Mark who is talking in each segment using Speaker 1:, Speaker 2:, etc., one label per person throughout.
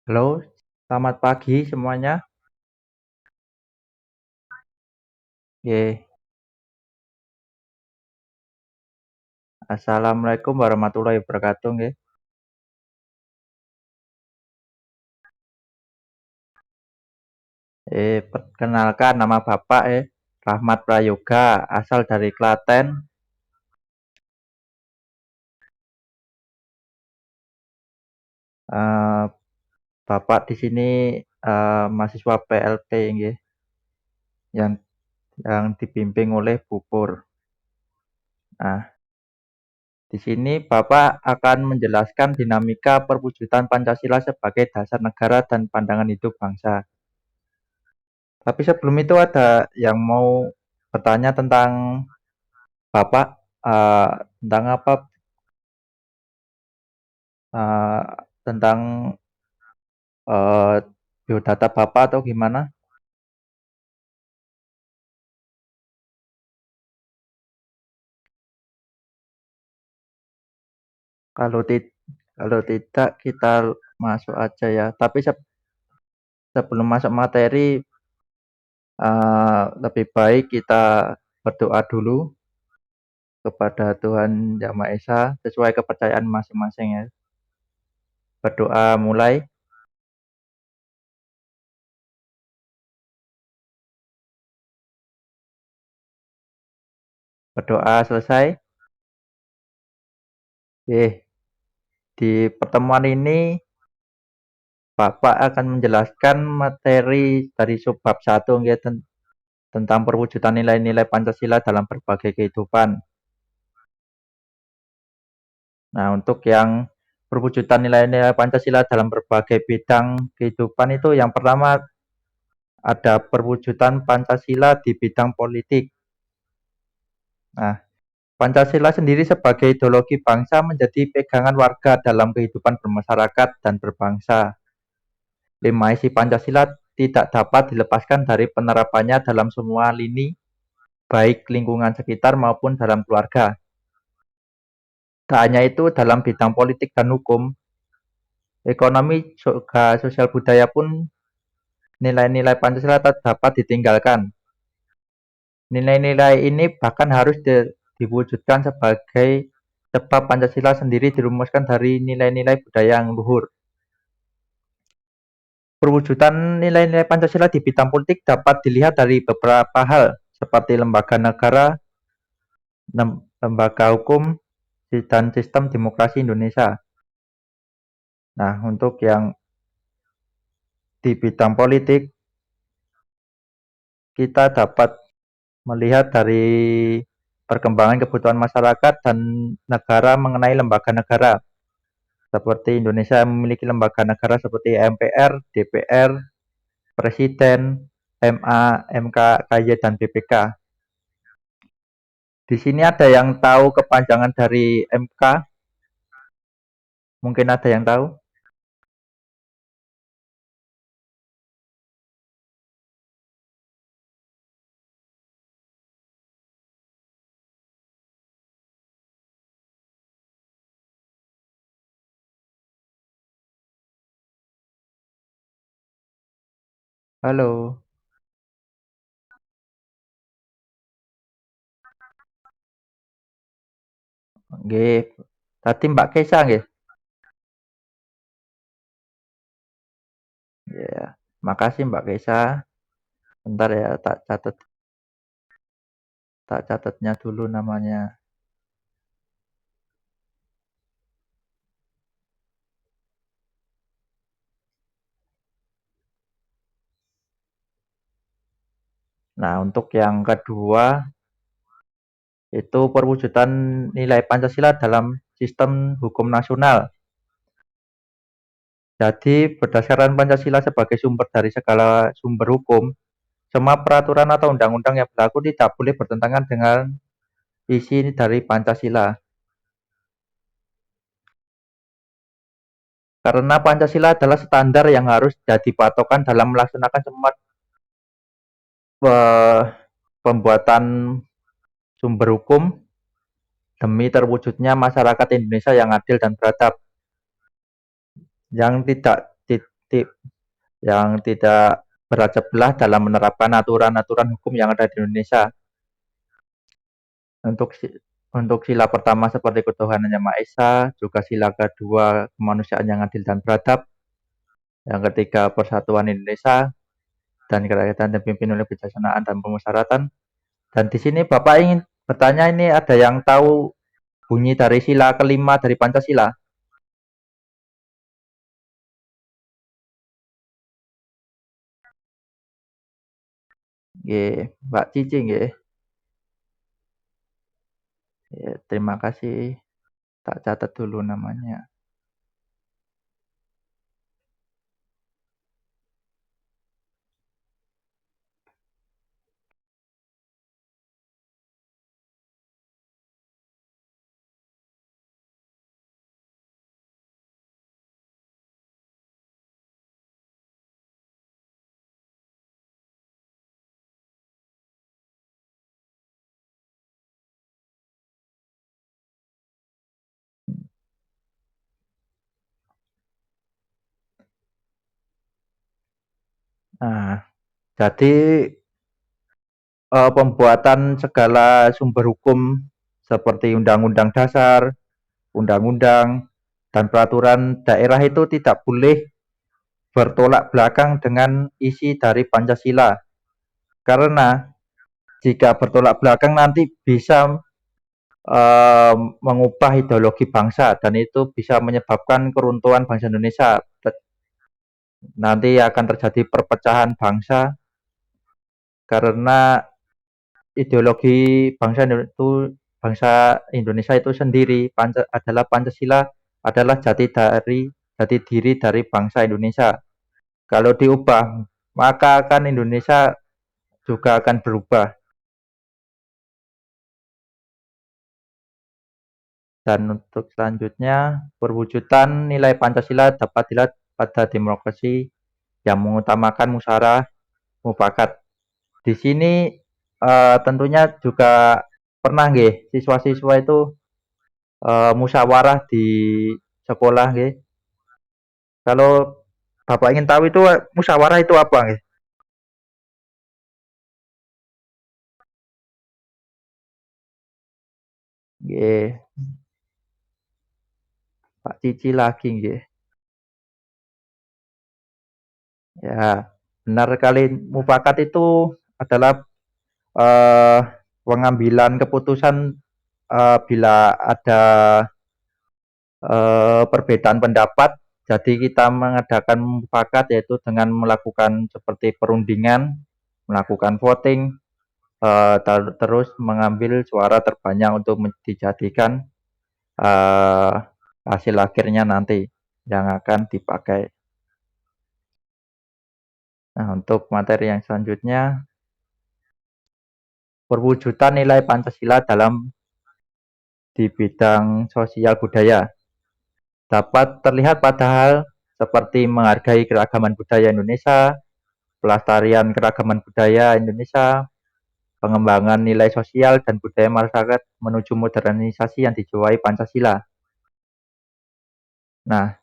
Speaker 1: Halo, selamat pagi semuanya. Ye, assalamualaikum warahmatullahi wabarakatuh. Nggih. Perkenalkan nama Bapak Rahmat Prayoga, asal dari Klaten. Eh, Bapak di sini mahasiswa PLT nggih, yang dibimbing oleh Bu Pur. Nah, di sini Bapak akan menjelaskan dinamika perwujudan Pancasila sebagai dasar negara dan pandangan hidup bangsa. Tapi sebelum itu ada yang mau bertanya tentang Bapak, eh, tentang apa? eh, Tentang eh, biodata Bapak atau gimana? Kalau tidak, kalau tidak kita masuk aja ya. Tapi sebelum masuk materi, lebih baik kita berdoa dulu kepada Tuhan Yang Maha Esa sesuai kepercayaan masing-masing ya. Berdoa mulai, berdoa selesai. Di pertemuan ini Bapak akan menjelaskan materi dari subbab 1 ya, tentang perwujudan nilai-nilai Pancasila dalam berbagai kehidupan. Nah, untuk yang perwujudan nilai-nilai Pancasila dalam berbagai bidang kehidupan itu yang pertama ada perwujudan Pancasila di bidang politik. Nah, Pancasila sendiri sebagai ideologi bangsa menjadi pegangan warga dalam kehidupan bermasyarakat dan berbangsa. Lima isi Pancasila tidak dapat dilepaskan dari penerapannya dalam semua lini, baik lingkungan sekitar maupun dalam keluarga. Tak hanya itu, dalam bidang politik dan hukum, ekonomi, sosial budaya pun nilai-nilai Pancasila tak dapat ditinggalkan. Nilai-nilai ini bahkan harus diwujudkan sebagai sebab Pancasila sendiri dirumuskan dari nilai-nilai budaya yang luhur. Perwujudan nilai-nilai Pancasila di bidang politik dapat dilihat dari beberapa hal, seperti lembaga negara, lembaga hukum, dan sistem demokrasi Indonesia. Nah, untuk yang di bidang politik, kita dapat melihat dari perkembangan kebutuhan masyarakat dan negara mengenai lembaga negara. Seperti Indonesia memiliki lembaga negara seperti MPR, DPR, Presiden, MA, MK, KY, dan BPK. Di sini ada yang tahu kepanjangan dari MK? Mungkin ada yang tahu? Halo, nggih. Tadi Mbak Kesa nggih? Ya, makasih Mbak Kesa. Bentar ya, tak catatnya dulu namanya. Nah, untuk yang kedua itu perwujudan nilai Pancasila dalam sistem hukum nasional. Jadi, berdasarkan Pancasila sebagai sumber dari segala sumber hukum, semua peraturan atau undang-undang yang berlaku tidak boleh bertentangan dengan isi dari Pancasila. Karena Pancasila adalah standar yang harus jadi patokan dalam melaksanakan semua pembuatan sumber hukum demi terwujudnya masyarakat Indonesia yang adil dan beradab, yang tertib, yang tidak berpecah belah dalam menerapkan aturan-aturan hukum yang ada di Indonesia. Untuk untuk sila pertama seperti ketuhanan Yang Maha Esa, juga sila kedua kemanusiaan yang adil dan beradab, yang ketiga persatuan Indonesia, dan kerakyatan dipimpin oleh kebijaksanaan dan pemusyawaratan. Dan di sini Bapak ingin bertanya, ini ada yang tahu bunyi dari sila kelima dari Pancasila? Nggih, Mbak Cici nggih. Ya, terima kasih. Tak catat dulu namanya. Nah, jadi pembuatan segala sumber hukum seperti undang-undang dasar, undang-undang, dan peraturan daerah itu tidak boleh bertolak belakang dengan isi dari Pancasila. Karena jika bertolak belakang nanti bisa mengubah ideologi bangsa dan itu bisa menyebabkan keruntuhan bangsa Indonesia. Nanti akan terjadi perpecahan bangsa karena ideologi bangsa Indonesia itu sendiri adalah Pancasila adalah jati diri dari bangsa Indonesia. Kalau diubah, maka akan Indonesia juga akan berubah. Dan untuk selanjutnya, perwujudan nilai Pancasila dapat dilihat pada demokrasi yang mengutamakan musyawarah mufakat. Di sini tentunya juga pernah nggih siswa-siswa itu musyawarah di sekolah nggih. Kalau Bapak ingin tahu itu musyawarah itu apa nggih? Nggih, Pak Cici lagi nggih. Ya, benar sekali, mufakat itu adalah eh, pengambilan keputusan bila ada perbedaan pendapat. Jadi kita mengadakan mufakat yaitu dengan melakukan seperti perundingan, melakukan voting, terus mengambil suara terbanyak untuk dijadikan eh, hasil akhirnya nanti yang akan dipakai. Nah, untuk materi yang selanjutnya, perwujudan nilai Pancasila dalam di bidang sosial budaya dapat terlihat pada hal seperti menghargai keragaman budaya Indonesia, pelestarian keragaman budaya Indonesia, pengembangan nilai sosial dan budaya masyarakat menuju modernisasi yang dijiwai Pancasila. Nah,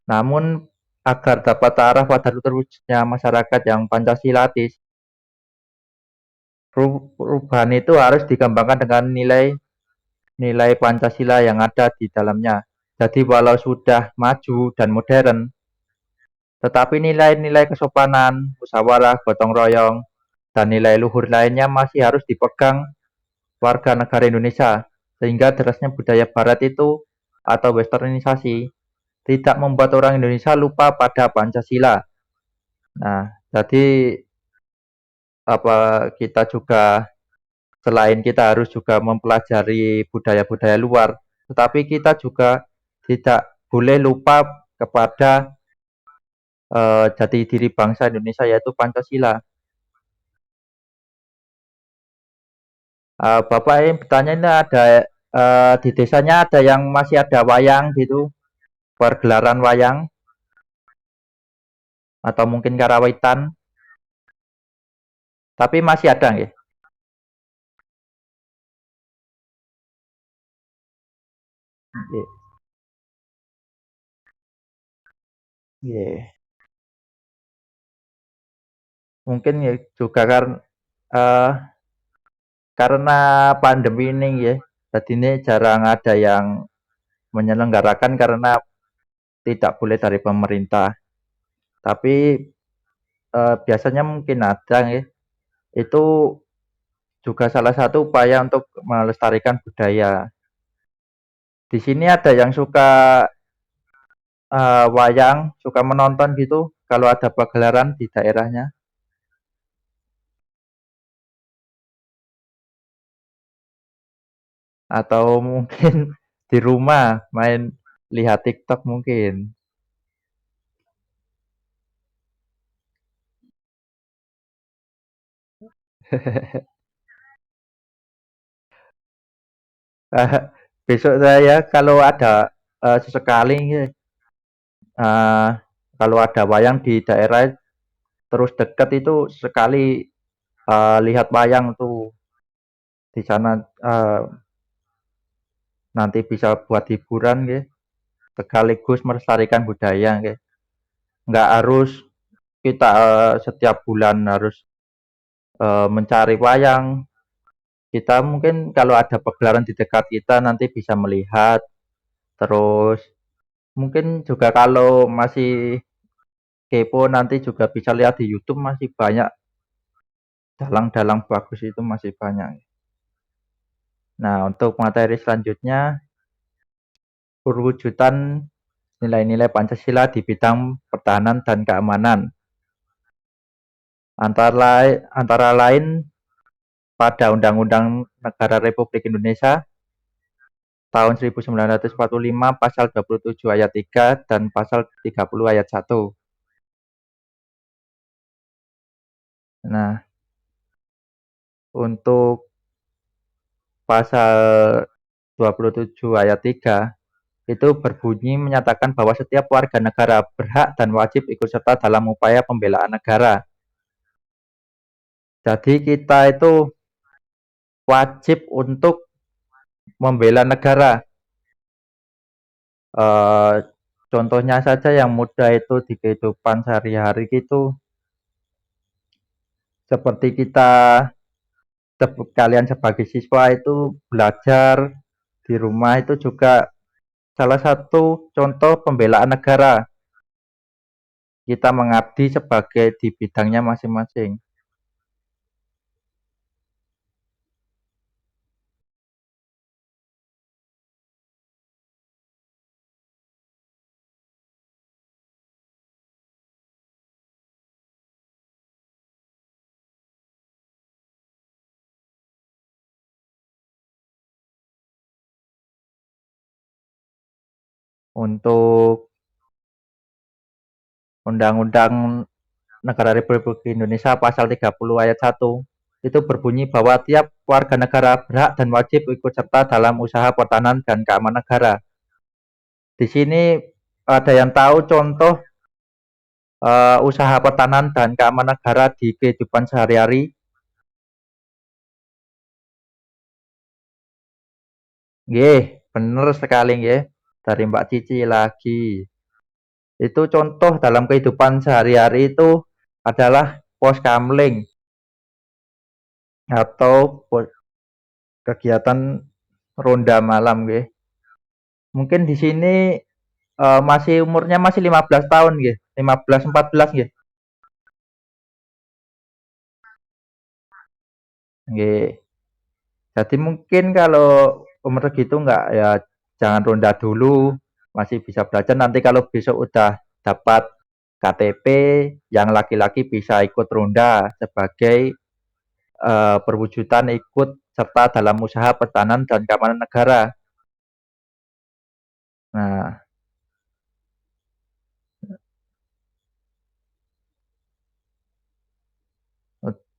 Speaker 1: namun agar dapat terarah pada terwujudnya masyarakat yang Pancasilatis, perubahan itu harus dikembangkan dengan nilai Pancasila yang ada di dalamnya. Jadi walau sudah maju dan modern, tetapi nilai-nilai kesopanan, musyawarah, gotong royong, dan nilai luhur lainnya masih harus dipegang warga negara Indonesia, sehingga derasnya budaya barat itu atau westernisasi tidak membuat orang Indonesia lupa pada Pancasila. Nah, jadi kita juga selain kita harus juga mempelajari budaya-budaya luar, tetapi kita juga tidak boleh lupa kepada jati diri bangsa Indonesia yaitu Pancasila. Bapak ini bertanya, ini ada di desanya ada yang masih ada wayang gitu, pergelaran wayang atau mungkin karawitan, tapi masih ada nggih? Nggih. Nggih. Mungkin ya juga eh, karena pandemi ini ya, jadi ini jarang ada yang menyelenggarakan karena tidak boleh dari pemerintah. Tapi biasanya mungkin ada ya. Itu juga salah satu upaya untuk melestarikan budaya. Di sini ada yang suka wayang, suka menonton gitu kalau ada pagelaran di daerahnya, atau mungkin di rumah main lihat TikTok mungkin. Besok saya kalau ada sesekali ya, eh, kalau ada wayang di daerah terus deket itu sekali lihat wayang tuh di sana, eh, nanti bisa buat hiburan ya, sekaligus melestarikan budaya ya. Nggak harus kita setiap bulan harus mencari wayang. Kita mungkin kalau ada pagelaran di dekat kita nanti bisa melihat. Terus mungkin juga kalau masih kepo nanti juga bisa lihat di YouTube, masih banyak dalang-dalang bagus, itu masih banyak. Nah, untuk materi selanjutnya, perwujudan nilai-nilai Pancasila di bidang pertahanan dan keamanan. Antara lain pada Undang-Undang Negara Republik Indonesia tahun 1945 pasal 27 ayat 3 dan pasal 30 ayat 1. Nah, untuk pasal 27 ayat 3 itu berbunyi menyatakan bahwa setiap warga negara berhak dan wajib ikut serta dalam upaya pembelaan negara. Jadi kita itu wajib untuk membela negara. Eh, Contohnya saja yang mudah itu di kehidupan sehari-hari itu, seperti kita kalian sebagai siswa itu belajar di rumah itu juga salah satu contoh pembelaan negara. Kita mengabdi sebagai di bidangnya masing-masing. Untuk Undang-Undang Negara Republik Indonesia pasal 30 ayat 1 itu berbunyi bahwa tiap warga negara berhak dan wajib ikut serta dalam usaha pertahanan dan keamanan negara. Di sini ada yang tahu contoh usaha pertahanan dan keamanan negara di kehidupan sehari-hari? Nggih, benar sekali nggih. Dari Mbak Cici lagi. Itu contoh dalam kehidupan sehari-hari itu adalah pos kamling atau kegiatan ronda malam nggih. Mungkin di sini masih umurnya masih 15 tahun nggih, 15 14 nggih. Nggih. Jadi mungkin kalau umur segitu enggak ya jangan ronda dulu, masih bisa belajar, nanti kalau besok udah dapat KTP yang laki-laki bisa ikut ronda sebagai perwujudan ikut serta dalam usaha pertahanan dan keamanan negara. Nah,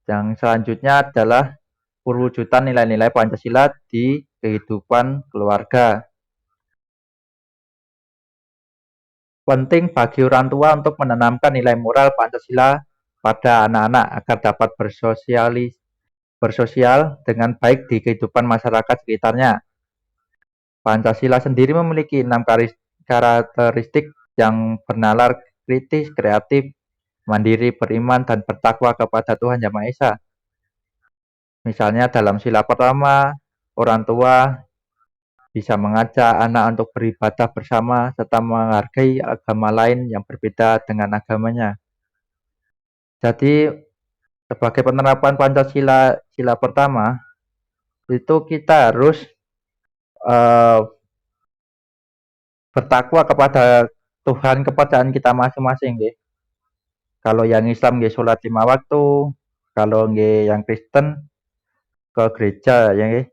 Speaker 1: yang selanjutnya adalah perwujudan nilai-nilai Pancasila di kehidupan keluarga. Penting bagi orang tua untuk menanamkan nilai moral Pancasila pada anak-anak agar dapat bersosial dengan baik di kehidupan masyarakat sekitarnya. Pancasila sendiri memiliki 6 karakteristik yang bernalar kritis, kreatif, mandiri, beriman, dan bertakwa kepada Tuhan Yang Maha Esa. Misalnya dalam sila pertama, orang tua bisa mengajak anak untuk beribadah bersama serta menghargai agama lain yang berbeda dengan agamanya. Jadi sebagai penerapan Pancasila sila pertama itu kita harus uh, bertakwa kepada Tuhan kepercayaan kita masing-masing. Kalau yang Islam nggih sholat 5 waktu, kalau nggih yang Kristen ke gereja ya nggih.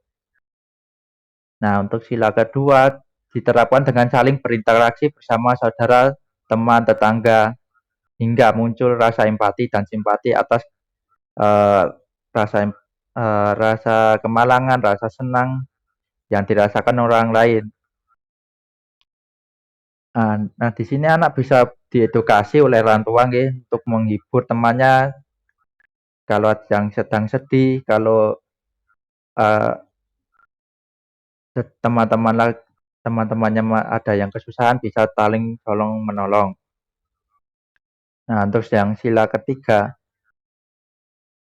Speaker 1: Nah, untuk sila kedua diterapkan dengan saling berinteraksi bersama saudara, teman, tetangga hingga muncul rasa empati dan simpati atas uh, rasa rasa kemalangan, rasa senang yang dirasakan orang lain. Nah, di sini anak bisa diedukasi oleh orang tua nggih untuk menghibur temannya kalau yang sedang sedih, kalau uh, teman-temannya ada yang kesusahan bisa saling tolong menolong. Nah, untuk yang sila ketiga,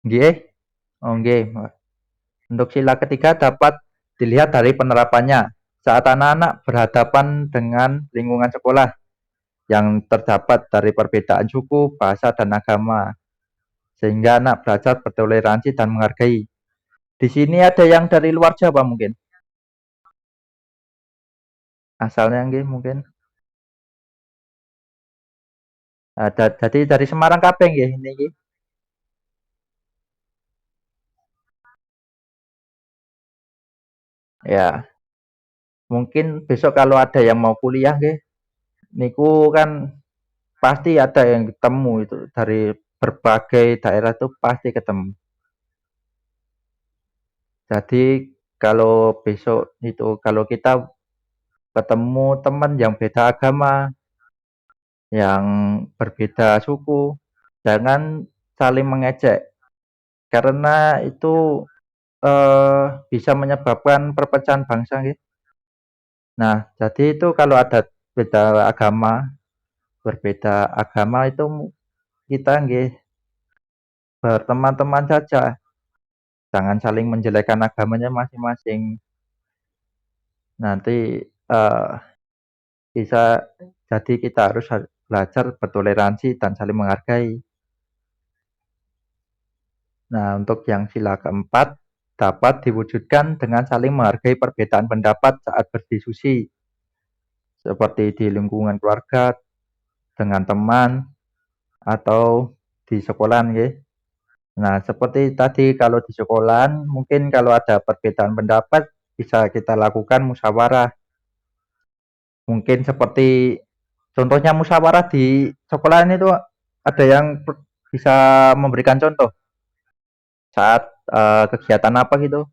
Speaker 1: nggih, nggih. Untuk sila ketiga dapat dilihat dari penerapannya saat anak-anak berhadapan dengan lingkungan sekolah yang terdapat dari perbedaan suku, bahasa, dan agama, sehingga anak belajar bertoleransi dan menghargai. Di sini ada yang dari luar Jawa mungkin, asalnya nggih mungkin. Jadi dari Semarang kabeh nggih niki. Ya, mungkin besok kalau ada yang mau kuliah nggih, niku kan pasti ada yang ketemu itu dari berbagai daerah tuh pasti ketemu. Jadi kalau besok itu kalau kita ketemu teman yang beda agama, yang berbeda suku, jangan saling mengejek karena itu bisa menyebabkan perpecahan bangsa gitu. Nah, jadi itu kalau ada berbeda agama itu kita nggih berteman-teman saja. Jangan saling menjelekkan agamanya masing-masing. Nanti bisa jadi kita harus belajar bertoleransi dan saling menghargai. Nah, untuk yang sila keempat dapat diwujudkan dengan saling menghargai perbedaan pendapat saat berdiskusi, seperti di lingkungan keluarga, dengan teman, atau di sekolah. Nah, seperti tadi kalau di sekolah, mungkin kalau ada perbedaan pendapat, bisa kita lakukan musyawarah. Mungkin seperti contohnya musyawarah di sekolah ini tuh ada yang bisa memberikan contoh saat kegiatan apa gitu.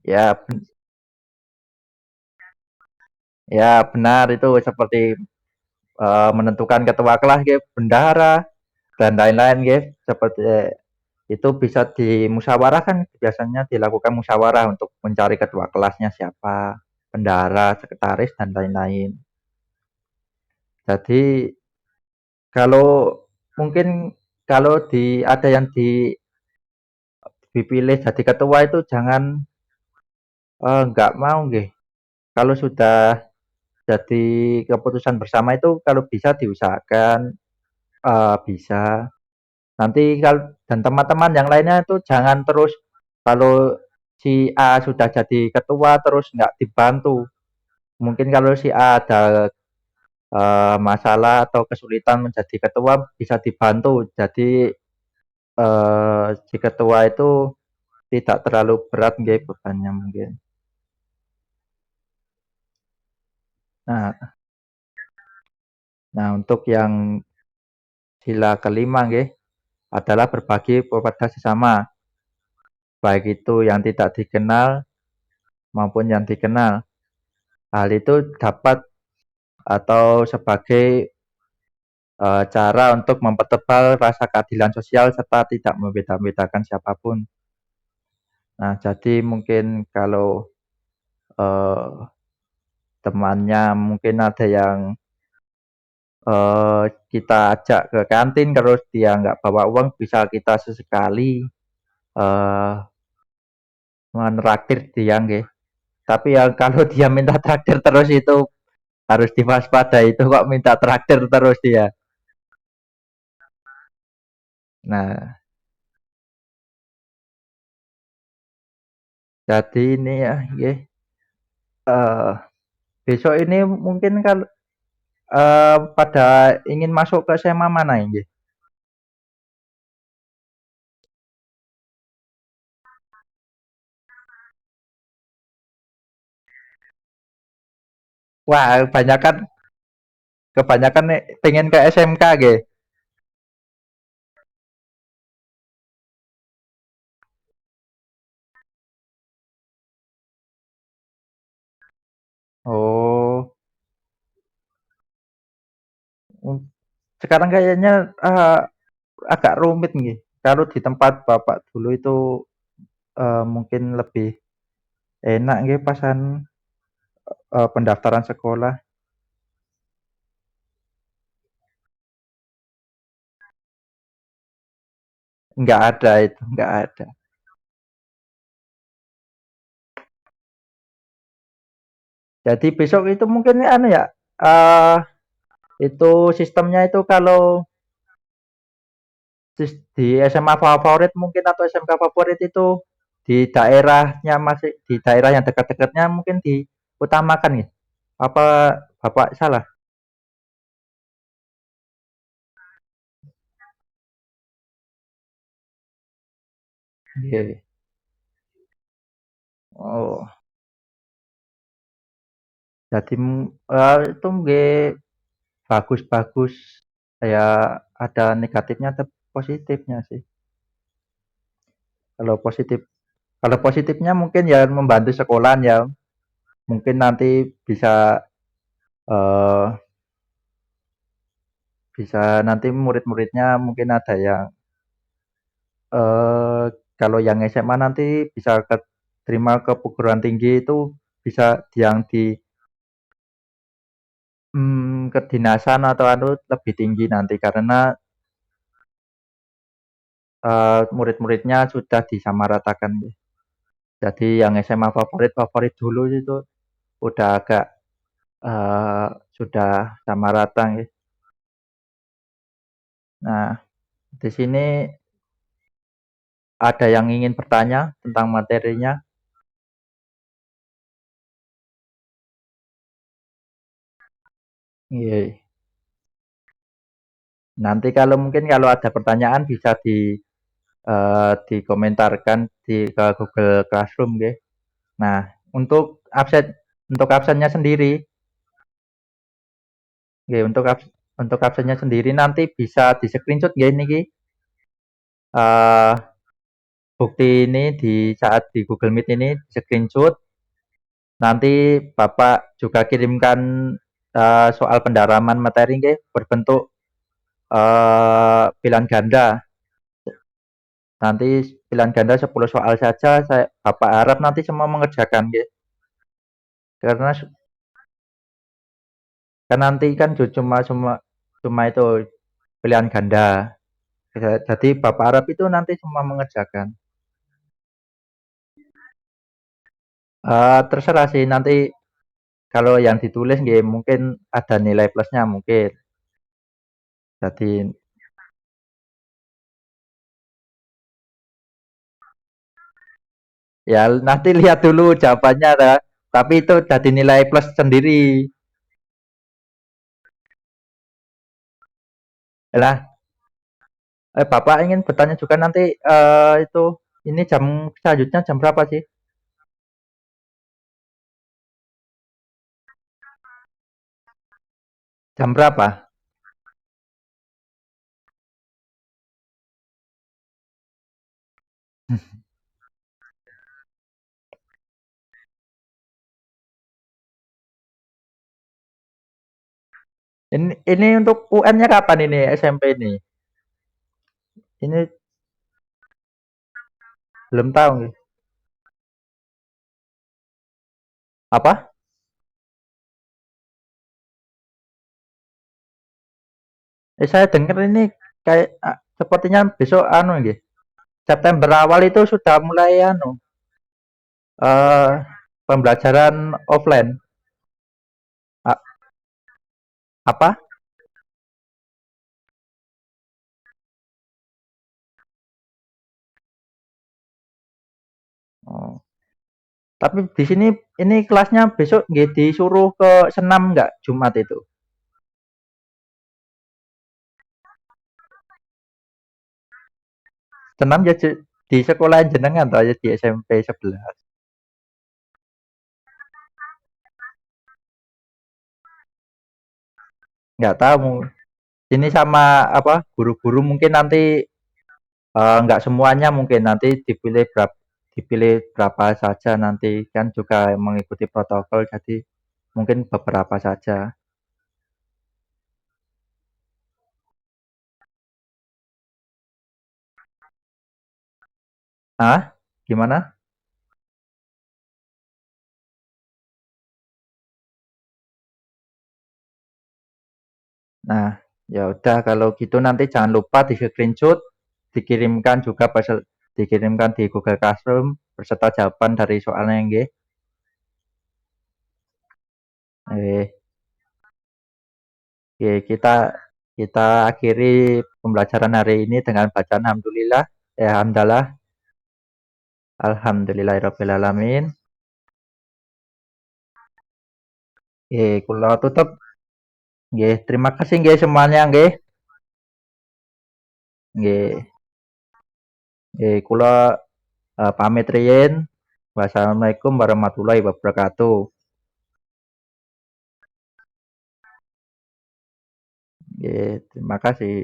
Speaker 1: Ya, ya benar itu seperti menentukan ketua kelas, gitu, bendahara dan lain-lain, gitu. Seperti itu bisa dimusyawarahkan, biasanya dilakukan musyawarah untuk mencari ketua kelasnya siapa, bendahara, sekretaris dan lain-lain. Jadi kalau mungkin kalau ada yang dipilih jadi ketua itu jangan nggak mau nggih. Kalau sudah jadi keputusan bersama itu kalau bisa diusahakan bisa. Nanti kalau dan teman-teman yang lainnya itu jangan terus kalau si A sudah jadi ketua terus nggak dibantu. Mungkin kalau si A ada masalah atau kesulitan menjadi ketua bisa dibantu. Jadi si ketua itu tidak terlalu berat nggih bebannya mungkin. Nah, nah untuk yang sila kelima nggih adalah berbagi kepada sesama, baik itu yang tidak dikenal maupun yang dikenal. Hal itu dapat atau sebagai cara untuk mempertebal rasa keadilan sosial serta tidak membeda-bedakan siapapun. Nah, jadi mungkin kalau uh, temannya mungkin ada yang kita ajak ke kantin terus dia nggak bawa uang bisa kita sesekali eh menraktir dia nggih. Tapi ya kalau dia minta traktir terus itu harus diwaspadai itu kok minta traktir terus dia. Nah, jadi ini ya, nggih, eh, besok ini mungkin kalau pada ingin masuk ke SMA mana ini? Wah, kebanyakan nih pengen ke SMK nggih. Oh, sekarang kayaknya agak rumit nih. Kalau di tempat Bapak dulu itu mungkin lebih enak nggih pasan pendaftaran sekolah. Nggak ada itu, nggak ada. Jadi besok itu mungkin anu ya, eh itu sistemnya itu kalau di SMA favorit mungkin atau SMK favorit itu di daerahnya masih di daerah yang dekat-dekatnya mungkin diutamakan ya. Apa Bapak salah? Iya. Oh, jadi itu nggih bagus-bagus. Ya ada negatifnya ada positifnya sih. Kalau positif kalau positifnya mungkin ya membantu sekolahan ya. Mungkin nanti bisa eh, bisa nanti murid-muridnya mungkin ada yang eh, kalau yang SMA nanti bisa terima ke perguruan tinggi itu bisa yang di kedinasan atau anu lebih tinggi nanti karena murid-muridnya sudah disamaratakan. Jadi yang SMA favorit-favorit dulu itu udah agak sudah sama rata. Ya. Nah, di sini ada yang ingin bertanya tentang materinya. Iya. Nanti kalau mungkin kalau ada pertanyaan bisa dikomentarkan ke Google Classroom, ya. Nah, untuk absennya sendiri, ya, untuk absennya sendiri nanti bisa di screenshot ya ini eh bukti ini di saat di Google Meet ini di screenshot. Nanti Bapak juga kirimkan soal pendalaman materi berbentuk pilihan ganda. Nanti pilihan ganda 10 soal saja. Bapak harap nanti semua mengerjakan nggih. Karena kan nanti kan cuma cuma cuma itu pilihan ganda. Jadi Bapak harap itu nanti semua mengerjakan. Terserah sih nanti kalau yang ditulis nggih mungkin ada nilai plusnya mungkin. Jadi ya nanti lihat dulu jawabannya tapi itu jadi nilai plus sendiri. Lah, Bapak ingin bertanya juga nanti itu ini jam selanjutnya jam berapa sih? Jam berapa? Ini untuk UN-nya kapan ini SMP ini? Ini belum tahu nih. Apa? Saya dengar ini kayak sepertinya besok anu nggih, September awal itu sudah mulai anu eh pembelajaran offline. A- apa? Oh. Tapi di sini ini kelasnya besok nggih disuruh ke senam nggak Jumat itu? Senam ya di sekolah jenengan atau ya di SMP sebelah? Nggak tahu. Ini sama apa guru-guru mungkin nanti nggak semuanya mungkin nanti dipilih berapa saja nanti kan juga mengikuti protokol jadi mungkin beberapa saja. Ah, gimana? Nah, ya udah kalau gitu nanti jangan lupa di screenshot, dikirimkan juga dikirimkan di Google Classroom beserta jawaban dari soalnya nggih. Eh, oke, kita akhiri pembelajaran hari ini dengan bacaan alhamdulillah. Alhamdulillah, alhamdulillahirabbil alamin. Kula tutup nggih. Terima kasih nggih semuanya nggih. Nggih, kula pamit riyin. Wassalamualaikum warahmatullahi wabarakatuh. Nggih, terima kasih.